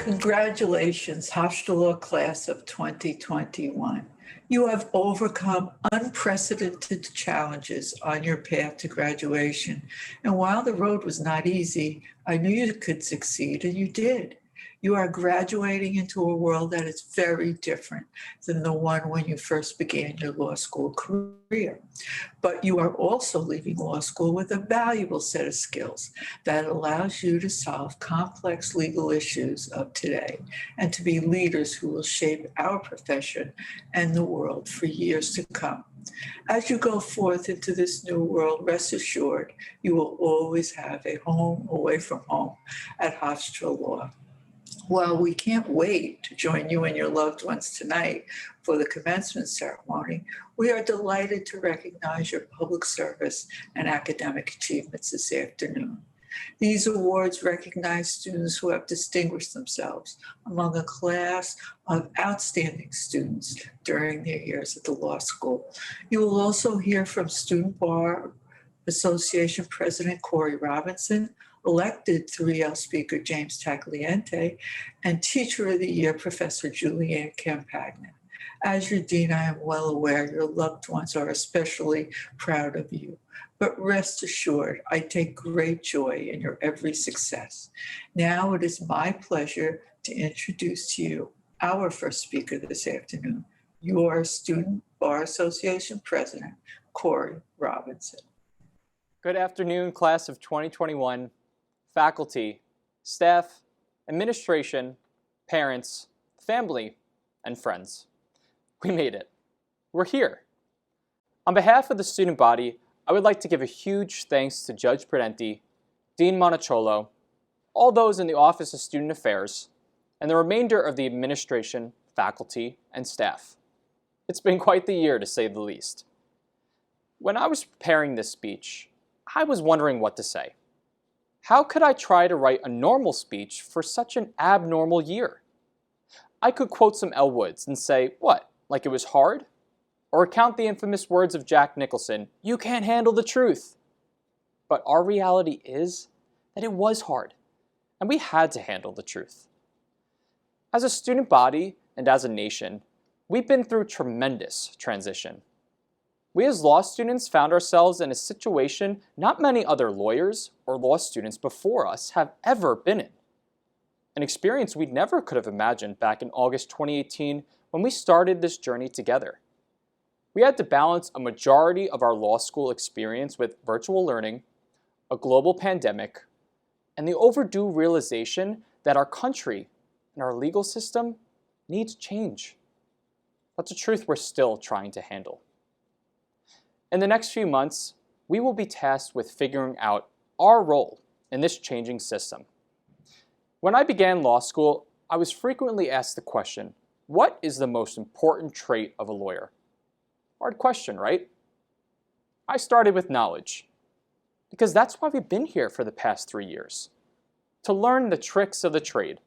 Congratulations, Hofstra Class of 2021. You have overcome unprecedented challenges on your path to graduation. And while the road was not easy, I knew you could succeed, and you did. You are graduating into a world that is very different than the one when you first began your law school career. But you are also leaving law school with a valuable set of skills that allows you to solve complex legal issues of today and to be leaders who will shape our profession and the world for years to come. As you go forth into this new world, rest assured you will always have a home away from home at Hofstra Law. Well, we can't wait to join you and your loved ones tonight for the commencement ceremony. We are delighted to recognize your public service and academic achievements this afternoon. These awards recognize students who have distinguished themselves among a class of outstanding students during their years at the law school. You will also hear from Student Bar Association President Corey Robinson, elected 3L Speaker James Tagliente, and Teacher of the Year Professor Julianne Campagna. As your dean, I am well aware your loved ones are especially proud of you. But rest assured, I take great joy in your every success. Now it is my pleasure to introduce to you our first speaker this afternoon, your Student Bar Association President, Corey Robinson. Good afternoon, class of 2021, faculty, staff, administration, parents, family, and friends. We made it. We're here. On behalf of the student body, I would like to give a huge thanks to Judge Prudenti, Dean Monacholo, all those in the Office of Student Affairs, and the remainder of the administration, faculty, and staff. It's been quite the year, to say the least. When I was preparing this speech, I was wondering what to say. How could I try to write a normal speech for such an abnormal year? I could quote some Elle Woods and say, what, like it was hard? Or recount the infamous words of Jack Nicholson, you can't handle the truth. But our reality is that it was hard, and we had to handle the truth. As a student body and as a nation, we've been through tremendous transition. We as law students found ourselves in a situation not many other lawyers or law students before us have ever been in. An experience we never could have imagined back in August 2018 when we started this journey together. We had to balance a majority of our law school experience with virtual learning, a global pandemic, and the overdue realization that our country and our legal system needs change. That's a truth we're still trying to handle. In the next few months, we will be tasked with figuring out our role in this changing system. When I began law school, I was frequently asked the question, what is the most important trait of a lawyer? Hard question, right? I started with knowledge, because that's why we've been here for the past 3 years, to learn the tricks of the trade.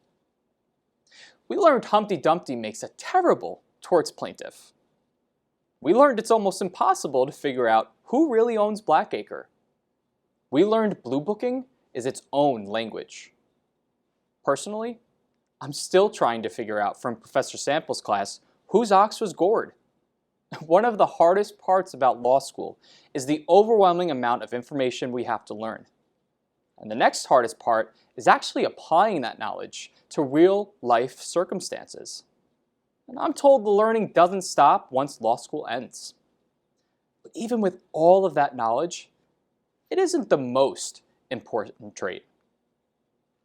We learned Humpty Dumpty makes a terrible torts plaintiff. We learned it's almost impossible to figure out who really owns Blackacre. We learned blue booking is its own language. Personally, I'm still trying to figure out from Professor Sample's class whose ox was gored. One of the hardest parts about law school is the overwhelming amount of information we have to learn. And the next hardest part is actually applying that knowledge to real-life circumstances. And I'm told the learning doesn't stop once law school ends. But even with all of that knowledge, it isn't the most important trait.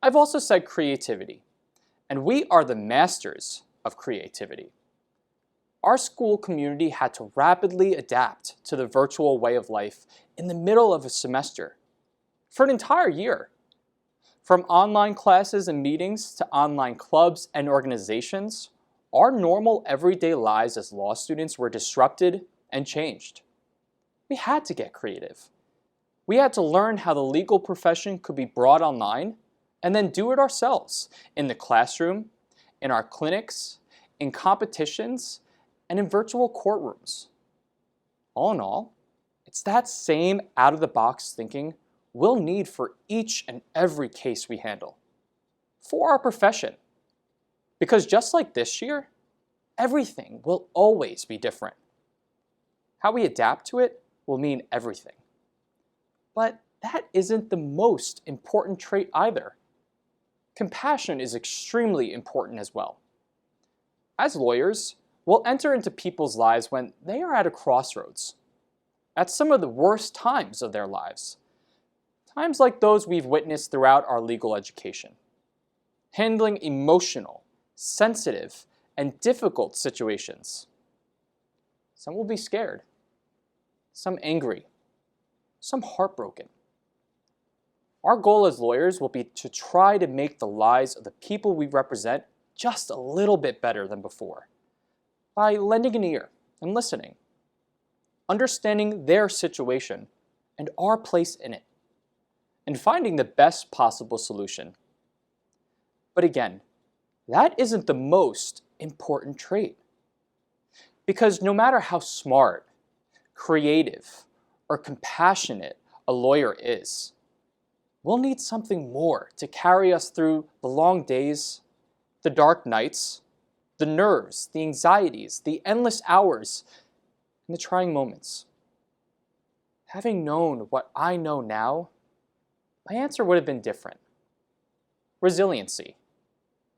I've also said creativity, and we are the masters of creativity. Our school community had to rapidly adapt to the virtual way of life in the middle of a semester for an entire year. From online classes and meetings to online clubs and organizations, our normal everyday lives as law students were disrupted and changed. We had to get creative. We had to learn how the legal profession could be brought online and then do it ourselves in the classroom, in our clinics, in competitions, and in virtual courtrooms. All in all, it's that same out-of-the-box thinking we'll need for each and every case we handle, for our profession, Because just like this year, everything will always be different. How we adapt to it will mean everything. But that isn't the most important trait either. Compassion is extremely important as well. As lawyers, we'll enter into people's lives when they are at a crossroads, at some of the worst times of their lives. Times like those we've witnessed throughout our legal education. Handling emotional, sensitive, and difficult situations. Some will be scared, some angry, some heartbroken. Our goal as lawyers will be to try to make the lives of the people we represent just a little bit better than before by lending an ear and listening, understanding their situation and our place in it, and finding the best possible solution. But again, that isn't the most important trait. Because no matter how smart, creative, or compassionate a lawyer is, we'll need something more to carry us through the long days, the dark nights, the nerves, the anxieties, the endless hours, and the trying moments. Having known what I know now, my answer would have been different. Resiliency.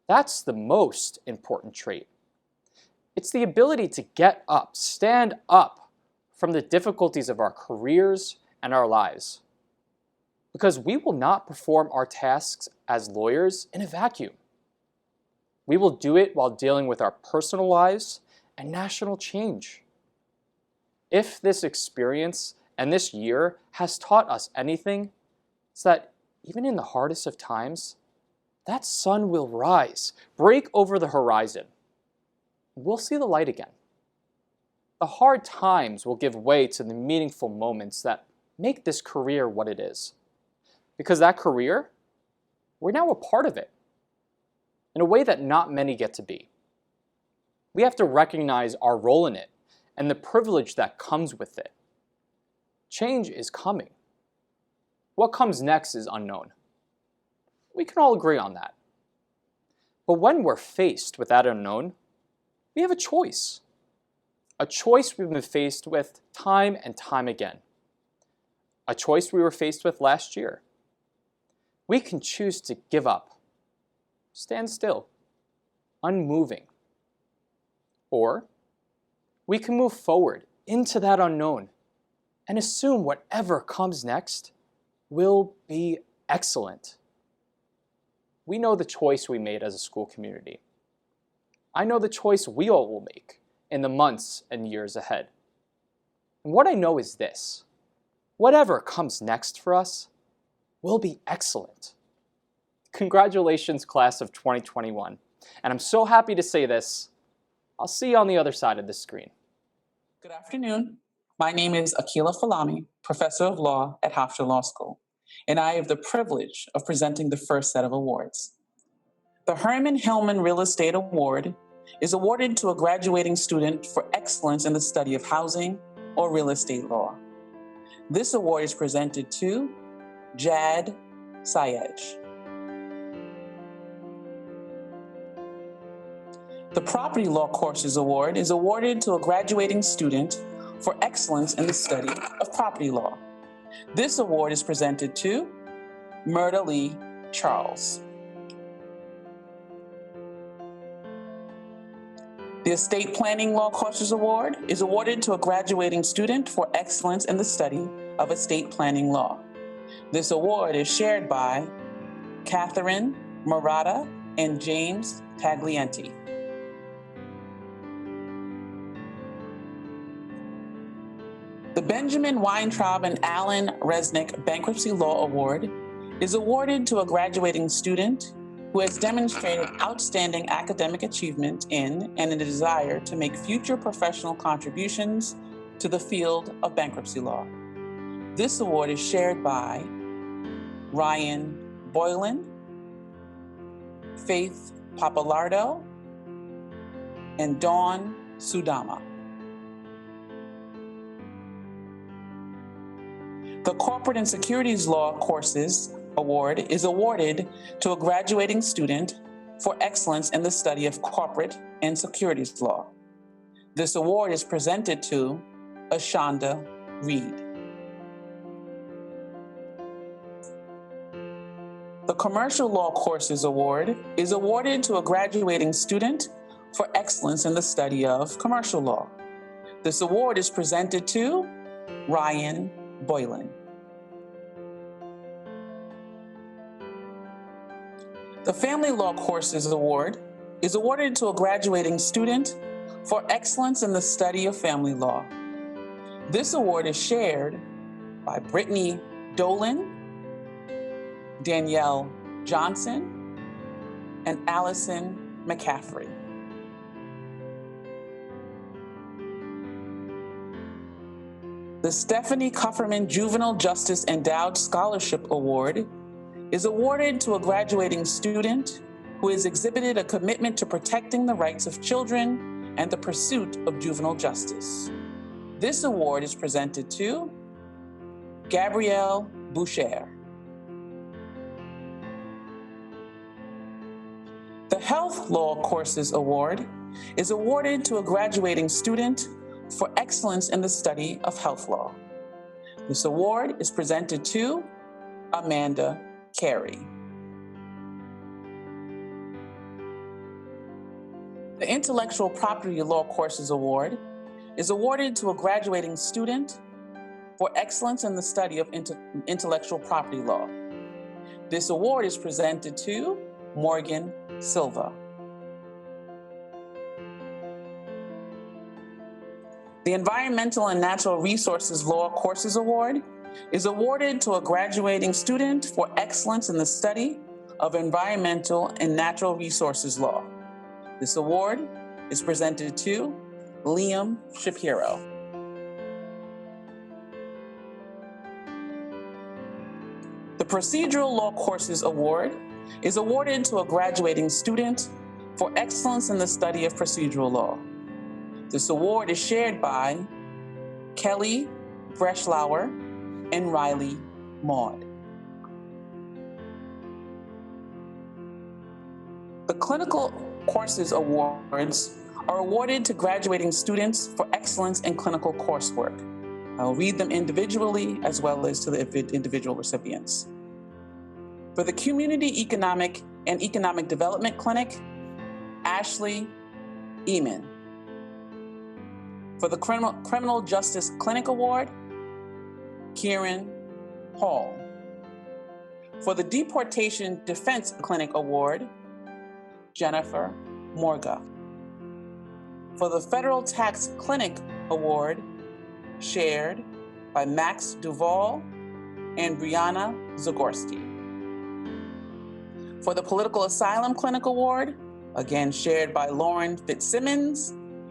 That's the most important trait. It's the ability to get up, stand up from the difficulties of our careers and our lives. Because we will not perform our tasks as lawyers in a vacuum. We will do it while dealing with our personal lives and national change. If this experience and this year has taught us anything, it's that even in the hardest of times, that sun will rise, break over the horizon, and we'll see the light again. The hard times will give way to the meaningful moments that make this career what it is. Because that career, we're now a part of it in a way that not many get to be. We have to recognize our role in it and the privilege that comes with it. Change is coming. What comes next is unknown. We can all agree on that. But when we're faced with that unknown, we have a choice. A choice we've been faced with time and time again. A choice we were faced with last year. We can choose to give up, stand still, unmoving. Or we can move forward into that unknown and assume whatever comes next will be excellent. We know the choice we made as a school community. I know the choice we all will make in the months and years ahead. And what I know is this: whatever comes next for us will be excellent. Congratulations, class of 2021. And I'm so happy to say this. I'll see you on the other side of the screen. Good afternoon. My name is Akila Falami, Professor of Law at Hofstra Law School, and I have the privilege of presenting the first set of awards. The Herman Hillman Real Estate Award is awarded to a graduating student for excellence in the study of housing or real estate law. This award is presented to Jad Sayej. The Property Law Courses Award is awarded to a graduating student for excellence in the study of property law. This award is presented to Murda Lee Charles. The Estate Planning Law Courses Award is awarded to a graduating student for excellence in the study of estate planning law. This award is shared by Catherine Murata and James Taglienti. The Benjamin Weintraub and Alan Resnick Bankruptcy Law Award is awarded to a graduating student who has demonstrated outstanding academic achievement in and a desire to make future professional contributions to the field of bankruptcy law. This award is shared by Ryan Boylan, Faith Papalardo, and Dawn Sudama. The Corporate and Securities Law Courses Award is awarded to a graduating student for excellence in the study of corporate and securities law. This award is presented to Ashonda Reed. The Commercial Law Courses Award is awarded to a graduating student for excellence in the study of commercial law. This award is presented to Ryan Boylan. The Family Law Courses Award is awarded to a graduating student for excellence in the study of family law. This award is shared by Brittany Dolan, Danielle Johnson, and Allison McCaffrey. The Stephanie Kufferman Juvenile Justice Endowed Scholarship Award is awarded to a graduating student who has exhibited a commitment to protecting the rights of children and the pursuit of juvenile justice. This award is presented to Gabrielle Boucher. The Health Law Courses Award is awarded to a graduating student for excellence in the study of health law. This award is presented to Amanda Carey. The Intellectual Property Law Courses Award is awarded to a graduating student for excellence in the study of intellectual property law. This award is presented to Morgan Silva. The Environmental and Natural Resources Law Courses Award is awarded to a graduating student for excellence in the study of environmental and natural resources law. This award is presented to Liam Shapiro. The Procedural Law Courses Award is awarded to a graduating student for excellence in the study of procedural law. This award is shared by Kelly Breschlauer and Riley Maud. The Clinical Courses Awards are awarded to graduating students for excellence in clinical coursework. I'll read them individually as well as to the individual recipients. For the Community Economic and Economic Development Clinic, Ashley Eman. For the Criminal Justice Clinic Award, Kieran Hall. For the Deportation Defense Clinic Award, Jennifer Morga. For the Federal Tax Clinic Award, shared by Max Duval and Brianna Zagorski. For the Political Asylum Clinic Award, again shared by Lauren Fitzsimmons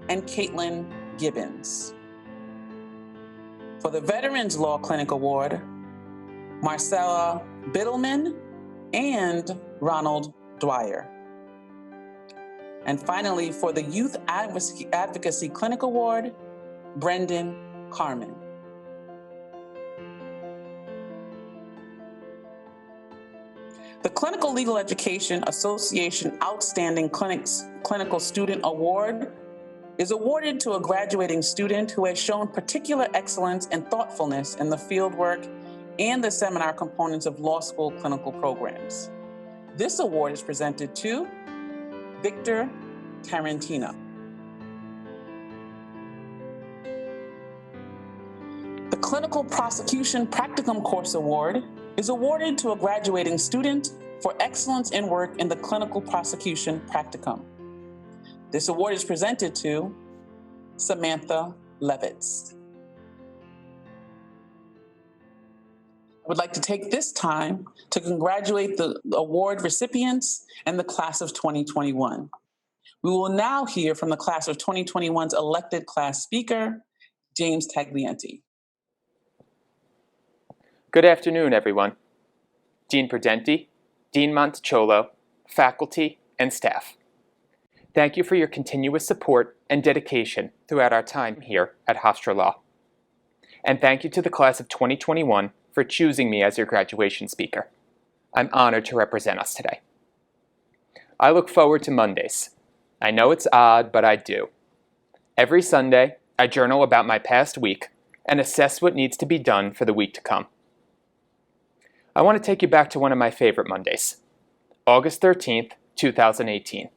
and Caitlin Gibbons. For the Veterans Law Clinic Award, Marcella Biddleman and Ronald Dwyer. And finally, for the Youth Advocacy Clinic Award, Brendan Carmen. The Clinical Legal Education Association Outstanding Clinical Student Award is awarded to a graduating student who has shown particular excellence and thoughtfulness in the fieldwork and the seminar components of law school clinical programs. This award is presented to Victor Tarantino. The Clinical Prosecution Practicum Course Award is awarded to a graduating student for excellence in work in the Clinical Prosecution Practicum. This award is presented to Samantha Levitz. I would like to take this time to congratulate the award recipients and the class of 2021. We will now hear from the class of 2021's elected class speaker, James Taglienti. Good afternoon, everyone. Dean Prudenti, Dean Montecholo, faculty, and staff. Thank you for your continuous support and dedication throughout our time here at Hofstra Law. And thank you to the class of 2021 for choosing me as your graduation speaker. I'm honored to represent us today. I look forward to Mondays. I know it's odd, but I do. Every Sunday, I journal about my past week and assess what needs to be done for the week to come. I want to take you back to one of my favorite Mondays, August 13th, 2018.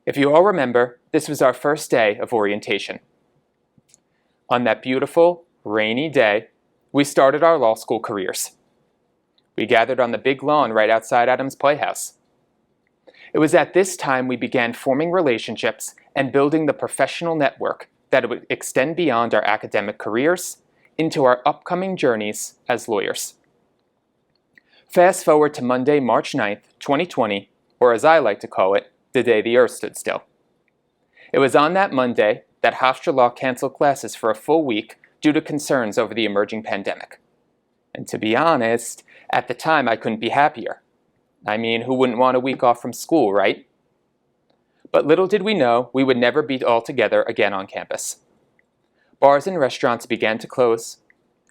If you all remember, this was our first day of orientation. On that beautiful, rainy day, we started our law school careers. We gathered on the big lawn right outside Adams Playhouse. It was at this time we began forming relationships and building the professional network that would extend beyond our academic careers into our upcoming journeys as lawyers. Fast forward to Monday, March 9th, 2020, or as I like to call it, the day the earth stood still. It was on that Monday that Hofstra Law canceled classes for a full week due to concerns over the emerging pandemic. And to be honest, at the time I couldn't be happier. I mean, who wouldn't want a week off from school, right? But little did we know we would never be all together again on campus. Bars and restaurants began to close,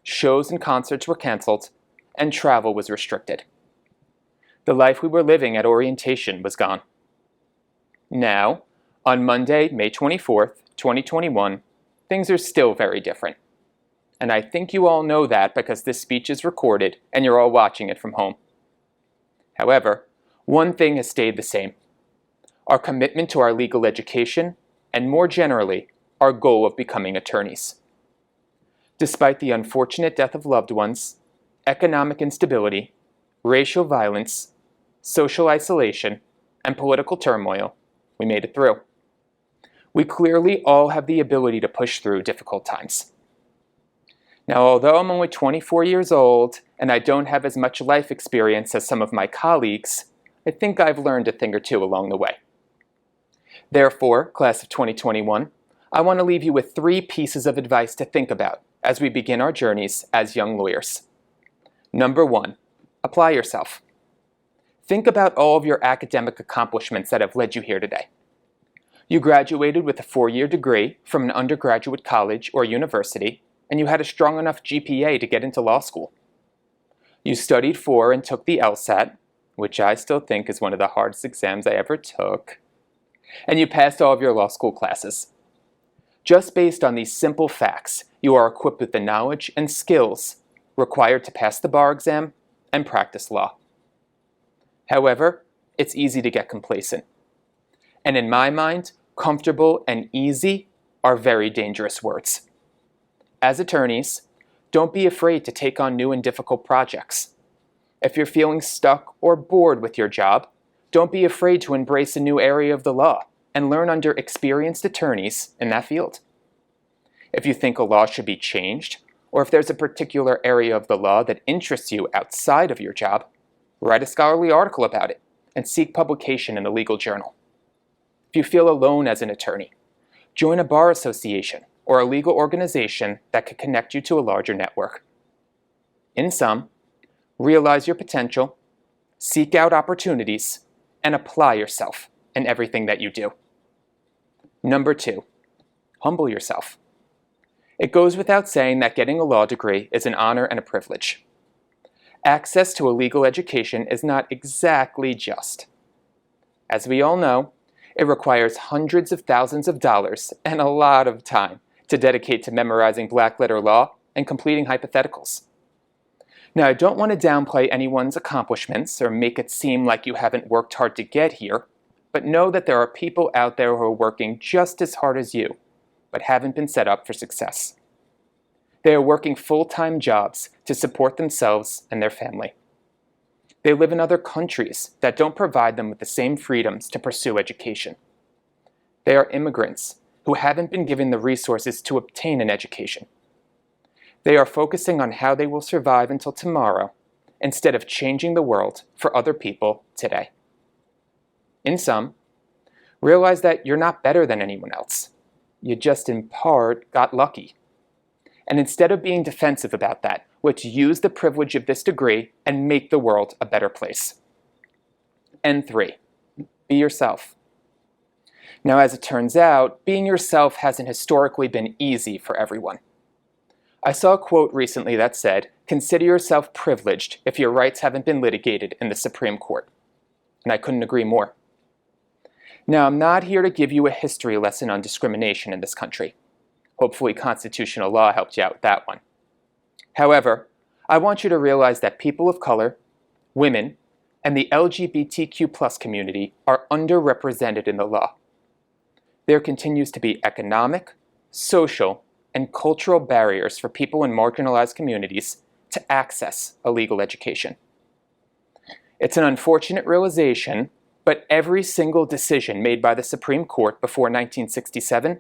shows and concerts were canceled, and travel was restricted. The life we were living at orientation was gone. Now, on Monday, May 24th, 2021, things are still very different. And I think you all know that because this speech is recorded and you're all watching it from home. However, one thing has stayed the same: our commitment to our legal education, and more generally, our goal of becoming attorneys. Despite the unfortunate death of loved ones, economic instability, racial violence, social isolation, and political turmoil, we made it through. We clearly all have the ability to push through difficult times. Now, although I'm only 24 years old and I don't have as much life experience as some of my colleagues, I think I've learned a thing or two along the way. Therefore, class of 2021, I want to leave you with 3 pieces of advice to think about as we begin our journeys as young lawyers. Number 1, apply yourself. Think about all of your academic accomplishments that have led you here today. You graduated with a 4-year degree from an undergraduate college or university, and you had a strong enough GPA to get into law school. You studied for and took the LSAT, which I still think is one of the hardest exams I ever took, and you passed all of your law school classes. Just based on these simple facts, you are equipped with the knowledge and skills required to pass the bar exam and practice law. However, it's easy to get complacent. And in my mind, comfortable and easy are very dangerous words. As attorneys, don't be afraid to take on new and difficult projects. If you're feeling stuck or bored with your job, don't be afraid to embrace a new area of the law and learn under experienced attorneys in that field. If you think a law should be changed, or if there's a particular area of the law that interests you outside of your job, write a scholarly article about it and seek publication in a legal journal. If you feel alone as an attorney, join a bar association or a legal organization that could connect you to a larger network. In sum, realize your potential, seek out opportunities, and apply yourself in everything that you do. Number 2, humble yourself. It goes without saying that getting a law degree is an honor and a privilege. Access to a legal education is not exactly just. As we all know, it requires hundreds of thousands of dollars and a lot of time to dedicate to memorizing black-letter law and completing hypotheticals. Now, I don't want to downplay anyone's accomplishments or make it seem like you haven't worked hard to get here, but know that there are people out there who are working just as hard as you, but haven't been set up for success. They are working full-time jobs to support themselves and their family. They live in other countries that don't provide them with the same freedoms to pursue education. They are immigrants who haven't been given the resources to obtain an education. They are focusing on how they will survive until tomorrow instead of changing the world for other people today. In sum, realize that you're not better than anyone else. You just in part got lucky. And instead of being defensive about that, let's use the privilege of this degree and make the world a better place. And 3, be yourself. Now, as it turns out, being yourself hasn't historically been easy for everyone. I saw a quote recently that said, "Consider yourself privileged if your rights haven't been litigated in the Supreme Court." And I couldn't agree more. Now, I'm not here to give you a history lesson on discrimination in this country. Hopefully, constitutional law helped you out with that one. However, I want you to realize that people of color, women, and the LGBTQ+ community are underrepresented in the law. There continues to be economic, social, and cultural barriers for people in marginalized communities to access a legal education. It's an unfortunate realization, but every single decision made by the Supreme Court before 1967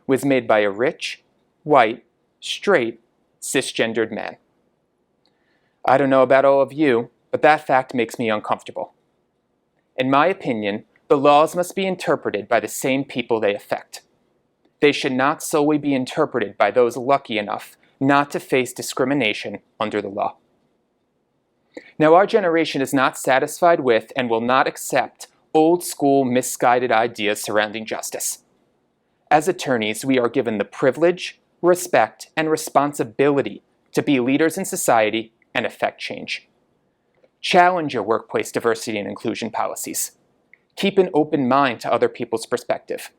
was made by a rich, white, straight, cisgendered man. I don't know about all of you, but that fact makes me uncomfortable. In my opinion, the laws must be interpreted by the same people they affect. They should not solely be interpreted by those lucky enough not to face discrimination under the law. Now, our generation is not satisfied with and will not accept old school misguided ideas surrounding justice. As attorneys, we are given the privilege, respect, and responsibility to be leaders in society and affect change. Challenge your workplace diversity and inclusion policies. Keep an open mind to other people's perspective.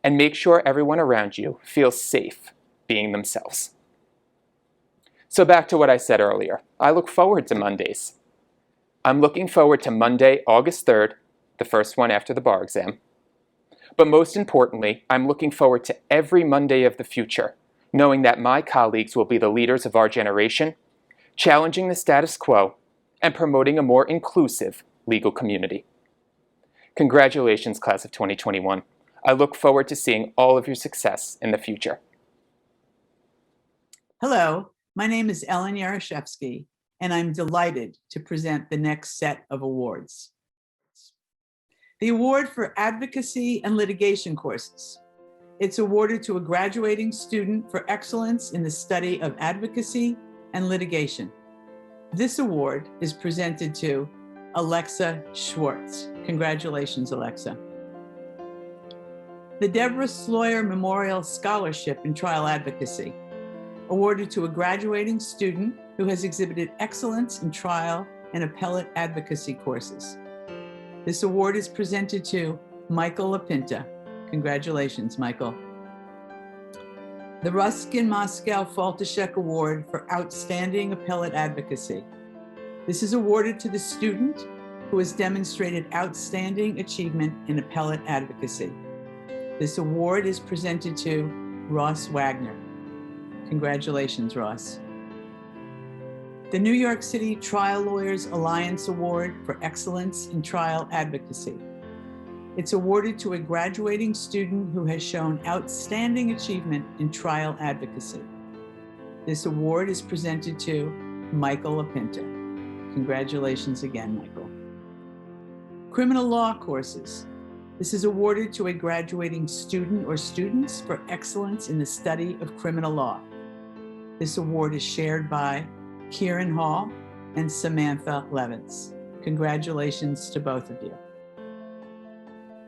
And make sure everyone around you feels safe being themselves. So back to what I said earlier. I look forward to Mondays. I'm looking forward to Monday, August 3rd, the first one after the bar exam. But most importantly, I'm looking forward to every Monday of the future, knowing that my colleagues will be the leaders of our generation, challenging the status quo, and promoting a more inclusive legal community. Congratulations, class of 2021. I look forward to seeing all of your success in the future. Hello, my name is Ellen Yarashevsky, and I'm delighted to present the next set of awards. The Award for Advocacy and Litigation Courses. It's awarded to a graduating student for excellence in the study of advocacy and litigation. This award is presented to Alexa Schwartz. Congratulations, Alexa. The Deborah Sloyer Memorial Scholarship in Trial Advocacy, awarded to a graduating student who has exhibited excellence in trial and appellate advocacy courses. This award is presented to Michael LaPinta. Congratulations, Michael. The Ruskin Moscow Faltashek Award for Outstanding Appellate Advocacy. This is awarded to the student who has demonstrated outstanding achievement in appellate advocacy. This award is presented to Ross Wagner. Congratulations, Ross. The New York City Trial Lawyers Alliance Award for Excellence in Trial Advocacy. It's awarded to a graduating student who has shown outstanding achievement in trial advocacy. This award is presented to Michael LaPinta. Congratulations again, Michael. Criminal law courses. This is awarded to a graduating student or students for excellence in the study of criminal law. This award is shared by Kieran Hall and Samantha Levins. Congratulations to both of you.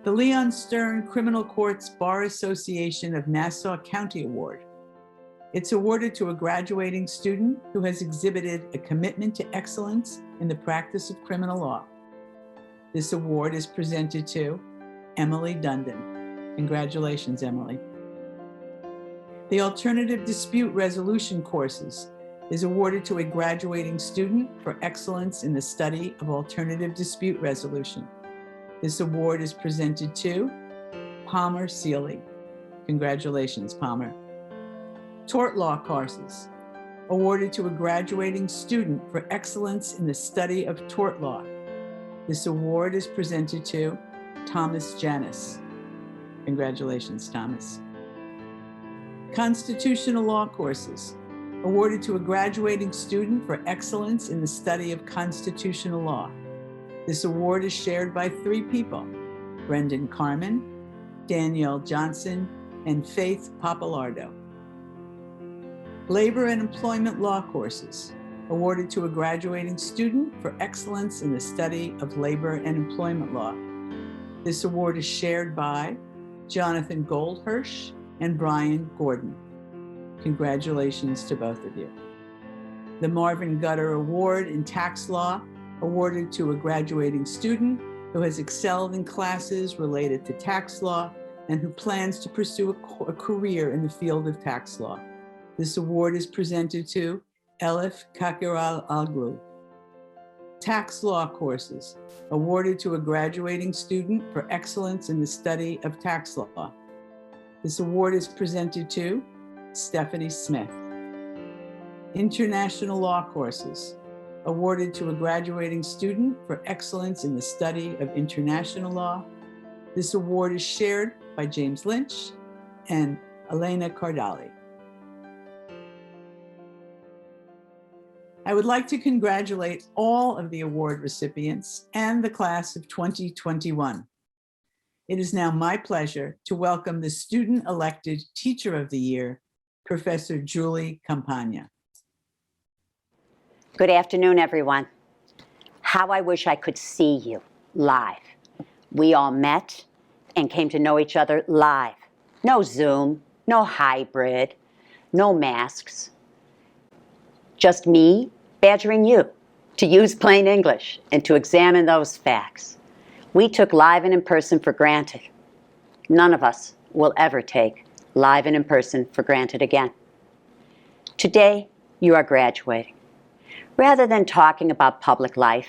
The Leon Stern Criminal Courts Bar Association of Nassau County Award. It's awarded to a graduating student who has exhibited a commitment to excellence in the practice of criminal law. This award is presented to Emily Dundon. Congratulations, Emily. The Alternative Dispute Resolution courses is awarded to a graduating student for excellence in the study of alternative dispute resolution. This award is presented to Palmer Seeley. Congratulations, Palmer. Tort law courses, awarded to a graduating student for excellence in the study of tort law. This award is presented to Thomas Janis. Congratulations, Thomas. Constitutional law courses, awarded to a graduating student for excellence in the study of constitutional law. This award is shared by 3 people, Brendan Carmen, Danielle Johnson, and Faith Papalardo. Labor and employment law courses, awarded to a graduating student for excellence in the study of labor and employment law. This award is shared by Jonathan Goldhirsch and Brian Gordon. Congratulations to both of you. The Marvin Gutter Award in Tax Law, awarded to a graduating student who has excelled in classes related to tax law and who plans to pursue a career in the field of tax law. This award is presented to Elif Kakiral Alglu. Tax law courses, awarded to a graduating student for excellence in the study of tax law. This award is presented to Stephanie Smith. International law courses, awarded to a graduating student for excellence in the study of international law. This award is shared by James Lynch and Elena Cardali. I would like to congratulate all of the award recipients and the class of 2021. It is now my pleasure to welcome the student-elected Teacher of the Year, Professor Julie Campagna. Good afternoon, everyone. How I wish I could see you live. We all met and came to know each other live. No Zoom, no hybrid, no masks. Just me badgering you to use plain English and to examine those facts. We took live and in person for granted. None of us will ever take live and in person for granted again. Today, you are graduating. Rather than talking about public life,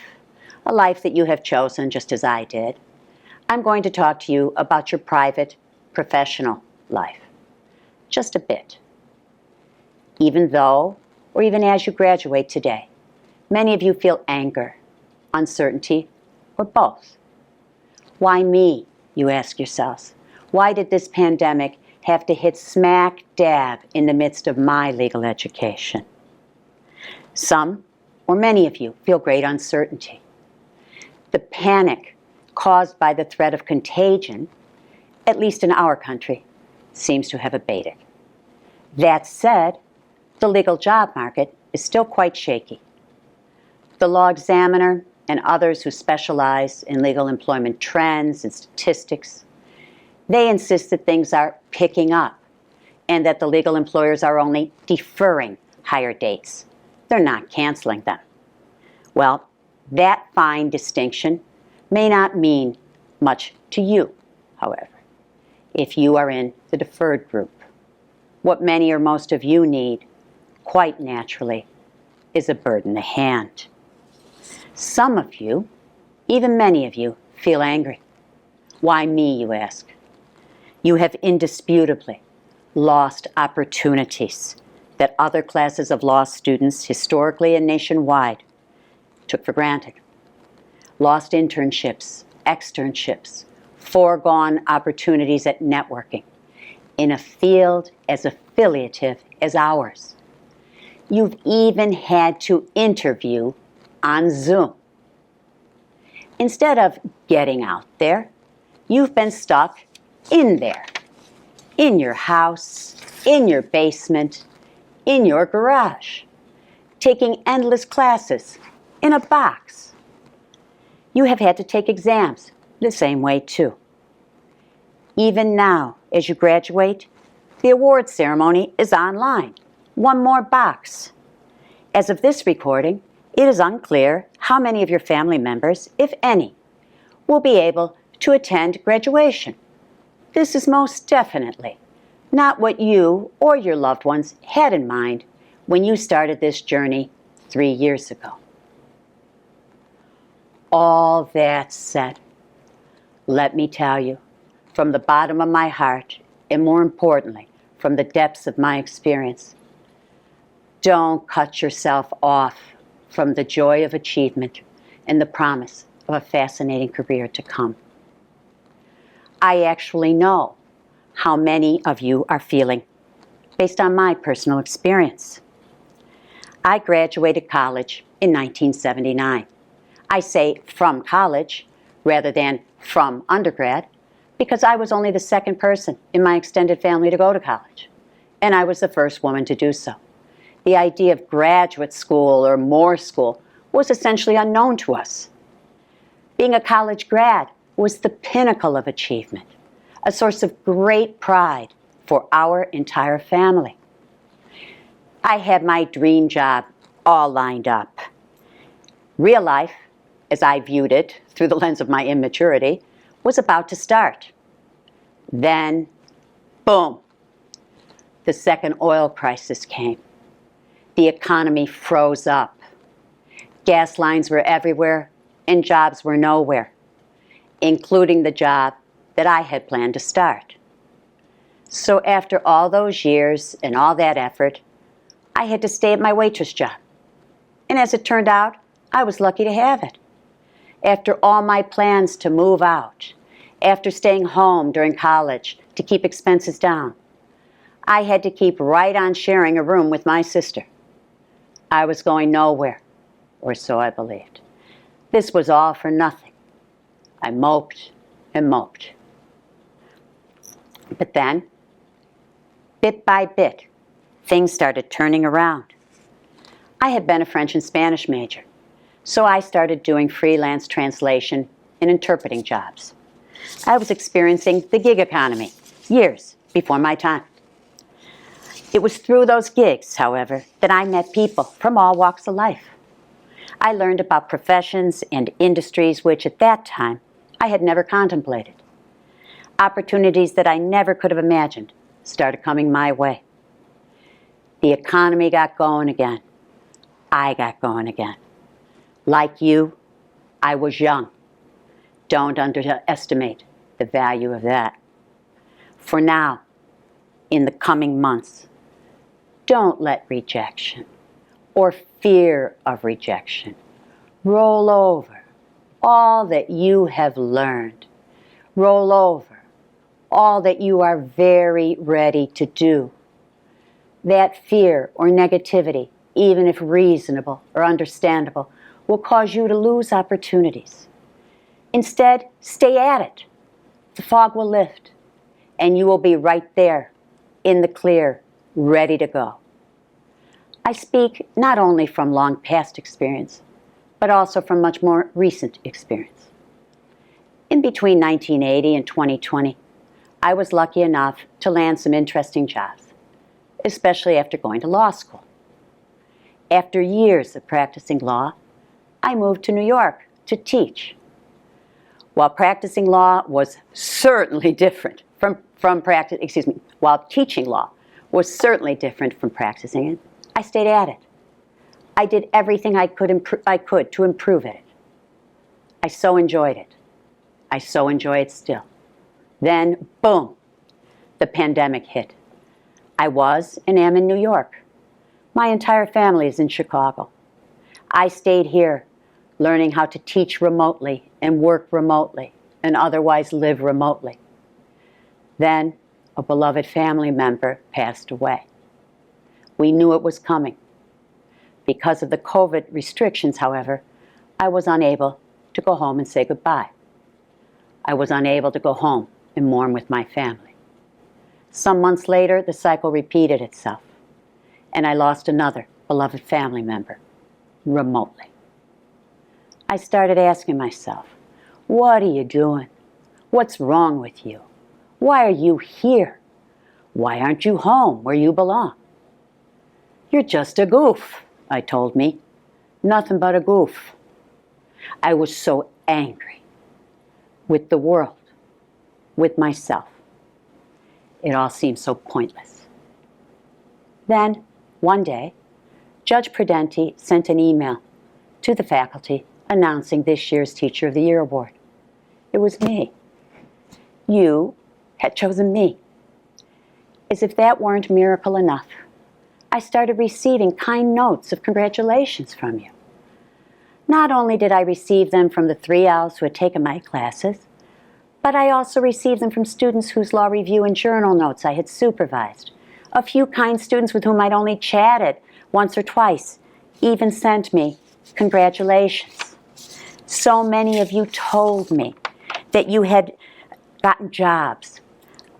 a life that you have chosen just as I did, I'm going to talk to you about your private, professional life. Just a bit. Even though, or even as you graduate today, many of you feel anger, uncertainty, or both. Why me, you ask yourselves? Why did this pandemic have to hit smack dab in the midst of my legal education? Some, or many of you, feel great uncertainty. The panic caused by the threat of contagion, at least in our country, seems to have abated. That said, the legal job market is still quite shaky. The law examiner and others who specialize in legal employment trends and statistics, they insist that things are picking up and that the legal employers are only deferring hire dates. They're not canceling them. Well, that fine distinction may not mean much to you, however, if you are in the deferred group. What many or most of you need, quite naturally, is a bird in the hand. Some of you, even many of you, feel angry. Why me, you ask? You have indisputably lost opportunities that other classes of law students, historically and nationwide, took for granted. Lost internships, externships, foregone opportunities at networking in a field as affiliative as ours. You've even had to interview on Zoom. Instead of getting out there, you've been stuck in there, in your house, in your basement, in your garage, taking endless classes in a box. You have had to take exams the same way too. Even now, as you graduate, the awards ceremony is online. One more box. As of this recording, it is unclear how many of your family members, if any, will be able to attend graduation. This is most definitely not what you or your loved ones had in mind when you started this journey 3 years ago. All that said, let me tell you, from the bottom of my heart, and more importantly, from the depths of my experience, don't cut yourself off from the joy of achievement and the promise of a fascinating career to come. I actually know how many of you are feeling based on my personal experience. I graduated college in 1979. I say from college rather than from undergrad because I was only the second person in my extended family to go to college, and I was the first woman to do so. The idea of graduate school or more school was essentially unknown to us. Being a college grad was the pinnacle of achievement, a source of great pride for our entire family. I had my dream job all lined up. Real life as I viewed it through the lens of my immaturity, was about to start. Then, boom, the second oil crisis came. The economy froze up. Gas lines were everywhere and jobs were nowhere, including the job that I had planned to start. So after all those years and all that effort, I had to stay at my waitress job. And as it turned out, I was lucky to have it. After all my plans to move out, after staying home during college to keep expenses down, I had to keep right on sharing a room with my sister. I was going nowhere, or so I believed. This was all for nothing. I moped and moped. But then, bit by bit, things started turning around. I had been a French and Spanish major, so I started doing freelance translation and interpreting jobs. I was experiencing the gig economy years before my time. It was through those gigs, however, that I met people from all walks of life. I learned about professions and industries which at that time I had never contemplated. Opportunities that I never could have imagined started coming my way. The economy got going again. I got going again. Like you, I was young. Don't underestimate the value of that. For now, in the coming months, don't let rejection or fear of rejection roll over all that you have learned. Roll over all that you are very ready to do. That fear or negativity, even if reasonable or understandable, will cause you to lose opportunities. Instead, stay at it. The fog will lift, and you will be right there, in the clear, ready to go. I speak not only from long past experience, but also from much more recent experience. In between 1980 and 2020, I was lucky enough to land some interesting jobs, especially after going to law school. After years of practicing law, I moved to New York to teach. While practicing law was certainly different while teaching law was certainly different from practicing it, I stayed at it. I did everything I could to improve it. I so enjoyed it. I so enjoy it still. Then, boom, the pandemic hit. I was and am in New York. My entire family is in Chicago. I stayed here, learning how to teach remotely and work remotely and otherwise live remotely. Then, a beloved family member passed away. We knew it was coming. Because of the COVID restrictions, however, I was unable to go home and say goodbye. I was unable to go home and mourn with my family. Some months later, the cycle repeated itself, and I lost another beloved family member remotely. I started asking myself, what are you doing? What's wrong with you? Why are you here? Why aren't you home where you belong? You're just a goof, I told me. Nothing but a goof. I was so angry with the world, with myself. It all seemed so pointless. Then, one day, Judge Prudenti sent an email to the faculty announcing this year's Teacher of the Year award. It was me. You had chosen me. As if that weren't miracle enough, I started receiving kind notes of congratulations from you. Not only did I receive them from the 3Ls who had taken my classes, but I also received them from students whose law review and journal notes I had supervised. A few kind students with whom I'd only chatted once or twice even sent me congratulations. So many of you told me that you had gotten jobs,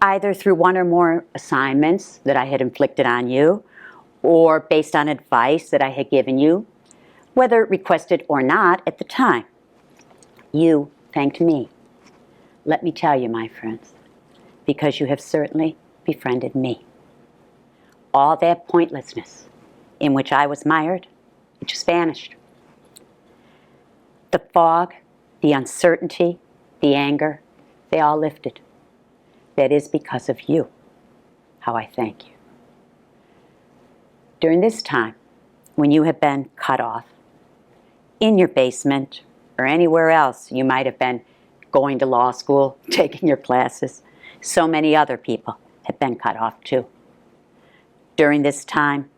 either through one or more assignments that I had inflicted on you, or based on advice that I had given you, whether requested or not at the time. You thanked me. Let me tell you, my friends, because you have certainly befriended me. All that pointlessness in which I was mired, it just vanished. The fog, the uncertainty, the anger, they all lifted. That is because of you. How I thank you. During this time, when you have been cut off, in your basement or anywhere else you might have been going to law school, taking your classes, so many other people have been cut off too. During this time,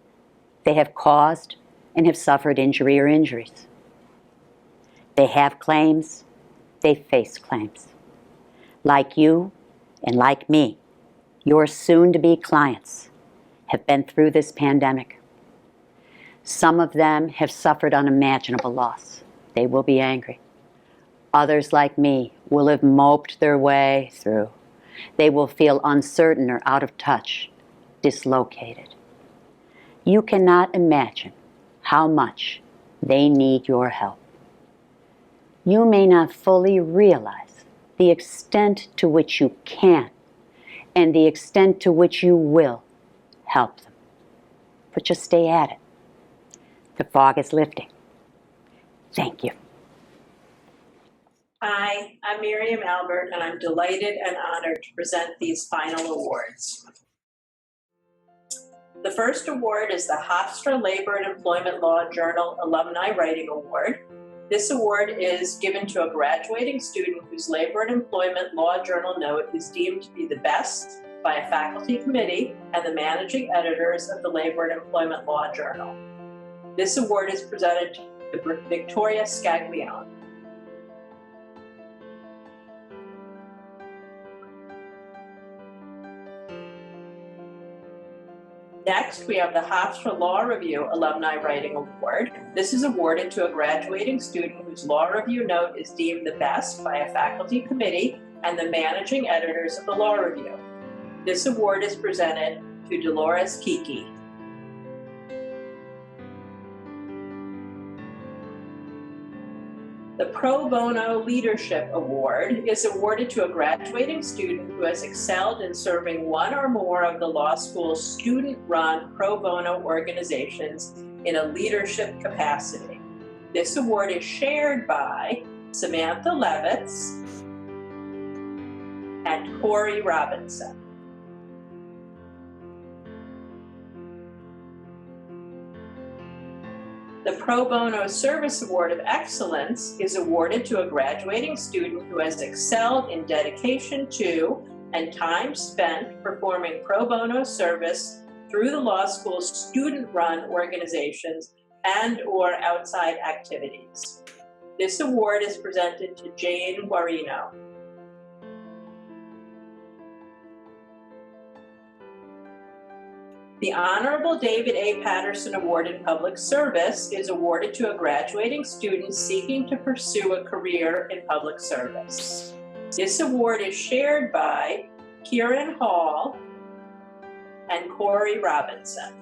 they have caused and have suffered injury or injuries. They have claims, they face claims. Like you and like me, your soon-to-be clients have been through this pandemic. Some of them have suffered unimaginable loss. They will be angry. Others, like me, will have moped their way through. They will feel uncertain or out of touch, dislocated. You cannot imagine how much they need your help. You may not fully realize the extent to which you can and the extent to which you will help them. But just stay at it. The fog is lifting. Thank you. Hi, I'm Miriam Albert, and I'm delighted and honored to present these final awards. The first award is the Hofstra Labor and Employment Law Journal Alumni Writing Award. This award is given to a graduating student whose labor and employment law journal note is deemed to be the best by a faculty committee and the managing editors of the Labor and Employment Law Journal. This award is presented to Victoria Scaglione. Next, we have the Hofstra Law Review Alumni Writing Award. This is awarded to a graduating student whose law review note is deemed the best by a faculty committee and the managing editors of the Law Review. This award is presented to Dolores Kiki. The Pro Bono Leadership Award is awarded to a graduating student who has excelled in serving one or more of the law school's student-run pro bono organizations in a leadership capacity. This award is shared by Samantha Levitz and Corey Robinson. The Pro Bono Service Award of Excellence is awarded to a graduating student who has excelled in dedication to and time spent performing pro bono service through the law school's student-run organizations and/or outside activities. This award is presented to Jane Guarino. The Honorable David A. Patterson Award in Public Service is awarded to a graduating student seeking to pursue a career in public service. This award is shared by Kieran Hall and Corey Robinson.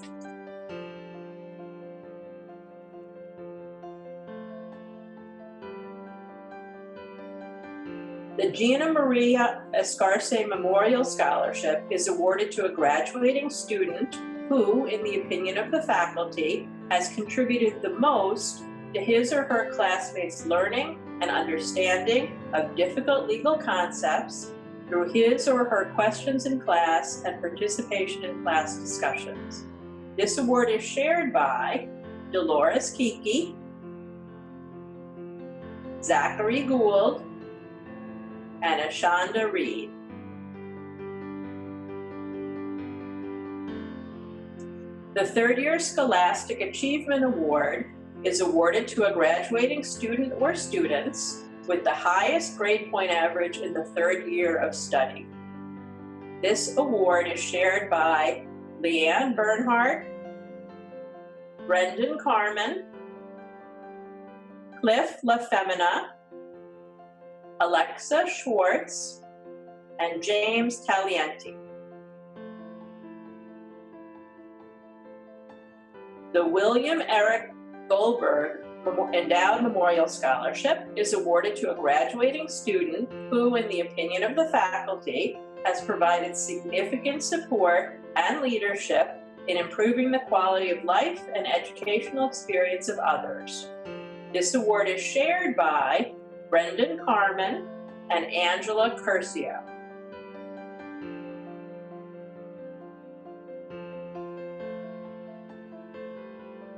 The Gina Maria Escarce Memorial Scholarship is awarded to a graduating student who, in the opinion of the faculty, has contributed the most to his or her classmates' learning and understanding of difficult legal concepts through his or her questions in class and participation in class discussions. This award is shared by Dolores Kiki, Zachary Gould, and Ashonda Reed. The third-year Scholastic Achievement Award is awarded to a graduating student or students with the highest grade point average in the third year of study. This award is shared by Leanne Bernhardt, Brendan Carmen, Cliff LaFemina, Alexa Schwartz, and James Talienti. The William Eric Goldberg Endowed Memorial Scholarship is awarded to a graduating student who, in the opinion of the faculty, has provided significant support and leadership in improving the quality of life and educational experience of others. This award is shared by Brendan Carmen and Angela Curcio.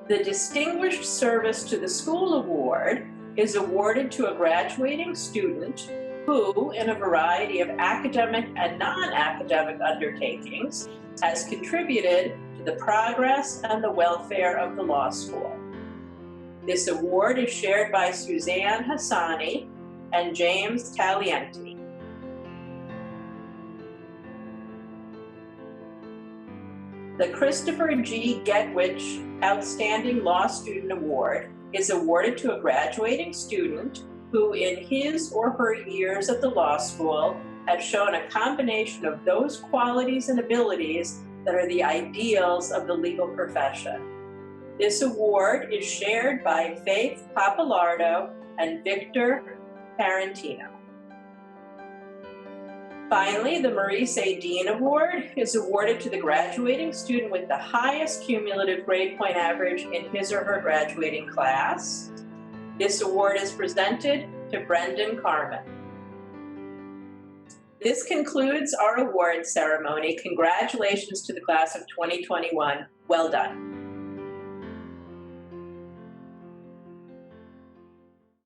The Distinguished Service to the School Award is awarded to a graduating student who, in a variety of academic and non-academic undertakings, has contributed to the progress and the welfare of the law school. This award is shared by Suzanne Hassani and James Calienti. The Christopher G. Getwich Outstanding Law Student Award is awarded to a graduating student who, in his or her years at the law school, has shown a combination of those qualities and abilities that are the ideals of the legal profession. This award is shared by Faith Papalardo and Victor Parentino. Finally, the Maurice A. Dean Award is awarded to the graduating student with the highest cumulative grade point average in his or her graduating class. This award is presented to Brendan Carmen. This concludes our award ceremony. Congratulations to the class of 2021. Well done.